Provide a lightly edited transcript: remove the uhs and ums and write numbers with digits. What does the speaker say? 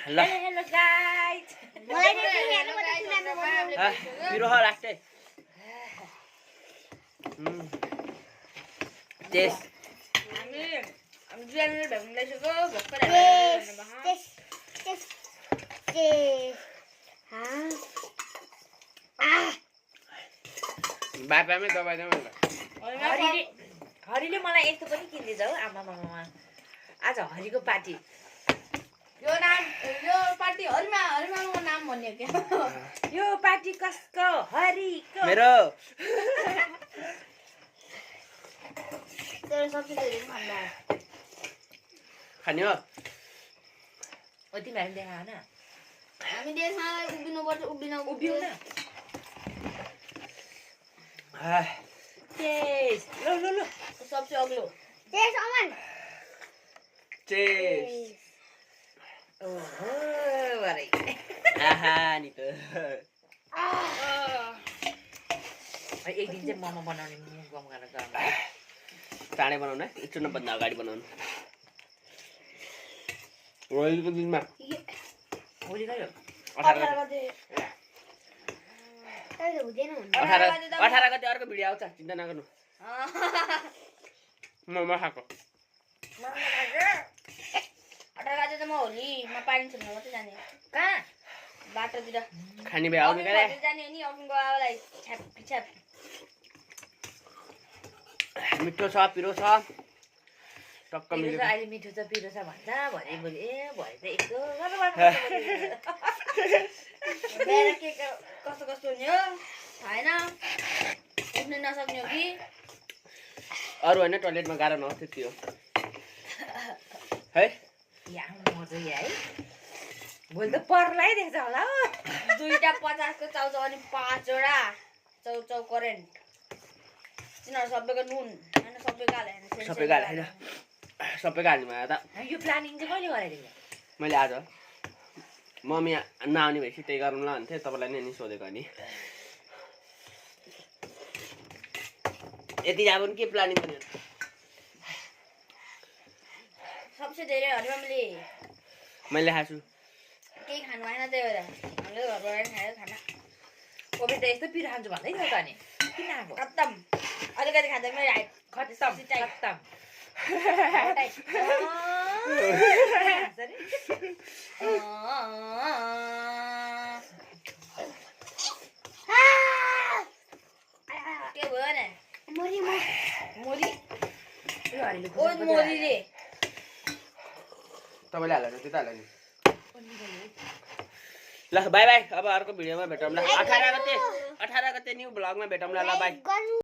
ल hello guys मलाई चाहिँ हेर्नु पर्छ पिरो हो लास्टै टेस्ट हामी ज्यानले भ्याउँदैछको भक्कर बाबामै दबाई दबाई हरिले मलाई यस्तो पनि किन्दैछ हौ आमामामा आज हरिको पार्टी यो पार्टी हरिमाको नाम भन्ने क्या यो पार्टी कसको हरिको मेरो तेरो सबसे धेरै खाना खाने हो ओ तिमीहरू देखा न हामी देशमा उभिनुपर्छ उभिउ न चेस लो लो लो सबसे अग्लो चेस अमन चेस ओहो भरे आहा नि त एक दिन चाहिँ मोमो बनाउने गम गर्न गरौँ चाँडै बनाउनु है एकचोटि भन्दा अगाडि बनाउनु होलीको दिनमा होली गयो 18 गते हुँदैन 18 गते अर्को भिडियो आउँछ चिन्ता नगर्नु मोमो खाएको 18 गते त म होलीमा पानी खेल्न मात्रै जाने कहाँ बाटोतिर खाने भए आउनु गरे जाने नि अफिङको आवालाई छ्याप पिछ्याप मिठो छ पिरो छ टक्क मिल्यो अहिले मिठो छ पिरो छ भन्छ भरे बोले ए भरे त यस्तो बिहान के कस्तो कस्तो हुने हो होइन उठ्नु नसक्ने हो कि अरू होइन टोइलेटमा गाह्रो नहोस् त्यति हो है यहाँ मर्छ है भोलि त पर्लै देख्छ होला हो 2टा 50 को चाउचाउ अनि 5 वटा चाउचाउ करेन्ट तिनीहरू सबैको नुन होइन सबैको हालेर सबैको हालेर सबैको हाल्नुमा त यो प्लानिङ चाहिँ कहिले गराइदियो मैले आज मम्मी नआउने भएपछि त्यही गरौँ ल भन्थेँ तपाईँलाई नि सोधेको नि यति अब के प्लानिङ गर्ने सबसे धेरै हरिमामले मैले खान्छु केही खानु भएन त्यही भएर हामीले घरबाट खायो खाना कोपी त यस्तो पिरो खान्छु भन्दै थियो त नि किन आएको खत्तम अलिकति खाँदा पनि हाइट खत्तम खत्तम के भयो नि मोरी मोरी ओ मोरी रे तपाईँले हालेर त्यो त हाल्यो नि ल बाई बाई अब अर्को भिडियोमा भेटौँ ल 18 गते न्यू ब्लगमा भेटौँ ल बाई